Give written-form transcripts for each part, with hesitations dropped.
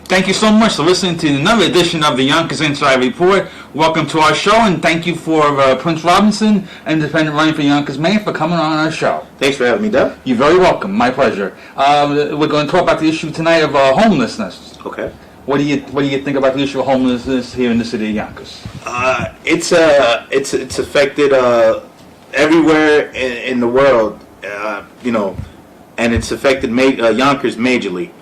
Thank you so much for listening to another edition of the Yonkers Inside Report. Welcome to our show, and thank you for Prince Robinson, independent running for Yonkers Mayor, for coming on our show. Thanks for having me, Deb. You're very welcome. My pleasure. We're going to talk about the issue tonight of homelessness. Okay. What do you think about the issue of homelessness here in the city of Yonkers? It's affected everywhere in the world, and it's affected Yonkers majorly.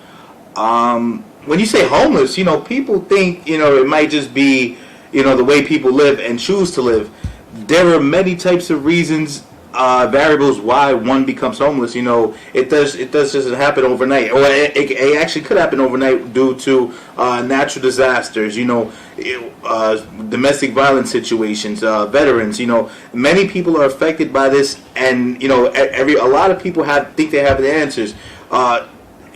When you say homeless, people think, it might just be, the way people live and choose to live. There are many types of reasons, variables why one becomes homeless. It doesn't happen overnight, or it actually could happen overnight due to natural disasters. Domestic violence situations, veterans. Many people are affected by this, and a lot of people think they have the answers.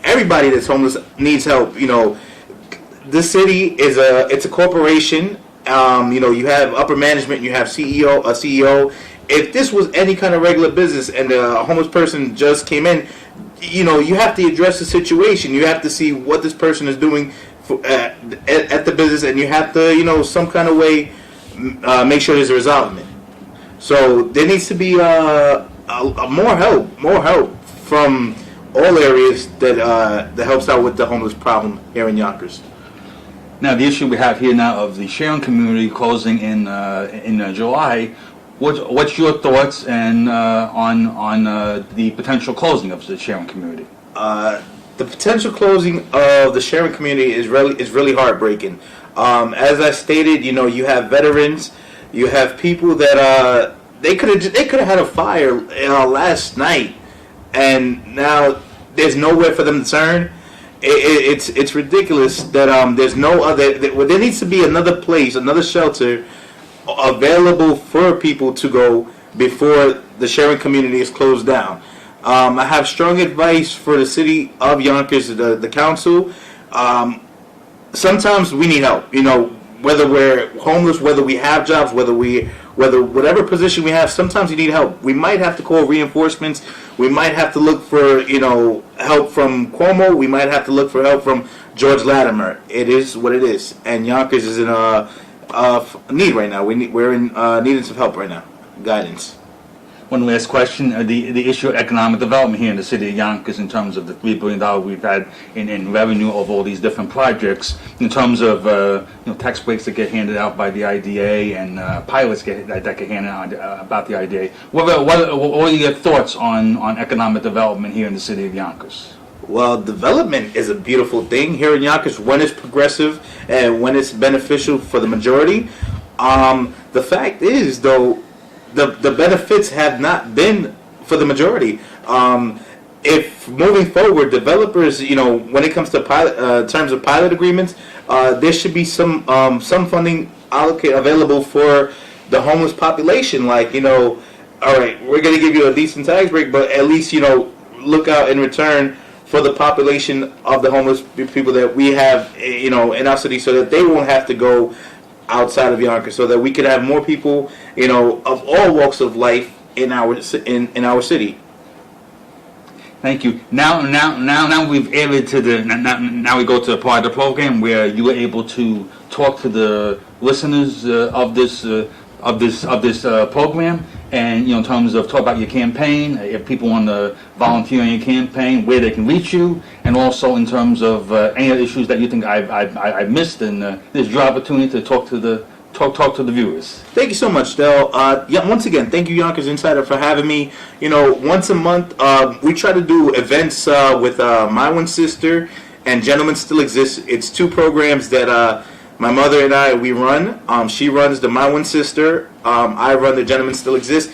Everybody that's homeless needs help. The city is a corporation. You have upper management, you have a CEO. If this was any kind of regular business and a homeless person just came in, you have to address the situation. You have to see what this person is doing at the business, and you have to, some kind of way, make sure there's a resolvement. So there needs to be more help from all areas that helps out with the homeless problem here in Yonkers. Now, the issue we have here now of the sharing community closing in July. What's your thoughts and on the potential closing of the sharing community? The potential closing of the sharing community is really heartbreaking. As I stated, you have veterans, you have people that they could have had a fire last night, and now there's nowhere for them to turn. It's ridiculous that there's no other. There needs to be another place, another shelter available for people to go before the sharing community is closed down. I have strong advice for the city of Yonkers, the council. Sometimes we need help. Whether we're homeless, whether we have jobs, whatever position we have, sometimes you need help. We might have to call reinforcements. We might have to look for, help from Cuomo. We might have to look for help from George Latimer. It is what it is, and Yonkers is in need right now. We're in needing some help right now, guidance. One last question: the issue of economic development here in the city of Yonkers, in terms of the $3 billion we've had in revenue of all these different projects, in terms of tax breaks that get handed out by the IDA and pilots that get handed out about the IDA. What are your thoughts on economic development here in the city of Yonkers? Well, development is a beautiful thing here in Yonkers when it's progressive and when it's beneficial for the majority. The fact is, though, the benefits have not been for the majority. If moving forward, developers, when it comes to terms of pilot agreements, there should be some funding available for the homeless population. Like, all right, we're going to give you a decent tax break, but at least, look out in return for the population of the homeless people that we have, in our city, so that they won't have to go outside of Yonkers, so that we could have more people, of all walks of life in our city. Thank you. Now we've added to now we go to the part of the program where you were able to talk to the listeners of this program, and in terms of talk about your campaign, if people want to volunteer in your campaign, where they can reach you, and also in terms of any other issues that you think I've missed, and this is your opportunity to talk to the viewers. Thank you so much, Del. Once again, thank you, Yonkers Insider, for having me. Once a month, we try to do events with My One Sister and Gentlemen Still Exist. It's two programs that my mother and we run. She runs the My One Sister. I run the Gentlemen Still Exist.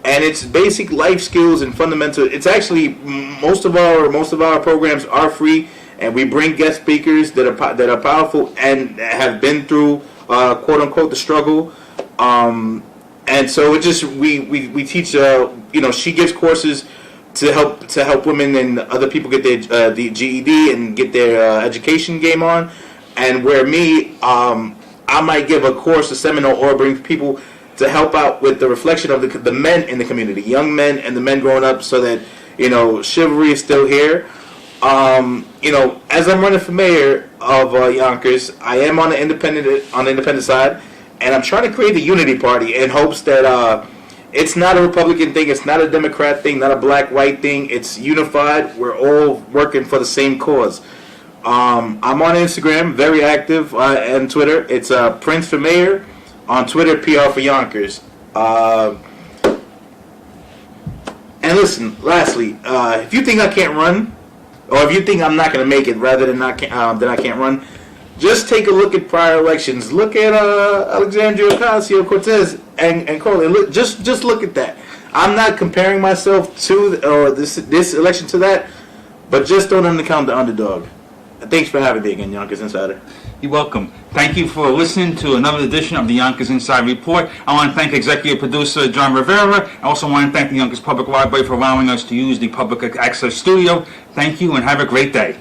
And it's basic life skills and fundamental. It's actually most of our programs are free, and we bring guest speakers that are powerful and have been through quote unquote the struggle. And so it just we teach. She gives courses to help women and other people get their the GED and get their education game on. And where I might give a course, a seminar, or bring people to help out with the reflection of the men in the community, young men and the men growing up, so that chivalry is still here. As I'm running for mayor of Yonkers, I am on the independent side, and I'm trying to create the unity party in hopes that it's not a Republican thing, it's not a Democrat thing, not a black-white thing. It's unified. We're all working for the same cause. I'm on Instagram, very active, and Twitter. It's Prince for Mayor. On Twitter, PR for Yonkers. And listen, lastly, if you think I can't run, or if you think I'm not going to make it, rather than that I can't run, just take a look at prior elections. Look at Alexandria Ocasio-Cortez and Crowley. Just look at that. I'm not comparing myself to this election to that, but just don't undercount the underdog. Thanks for having me again, Yonkers Insider. You're welcome. Thank you for listening to another edition of the Yonkers Inside Report. I want to thank executive producer John Rivera. I also want to thank the Yonkers Public Library for allowing us to use the public access studio. Thank you and have a great day.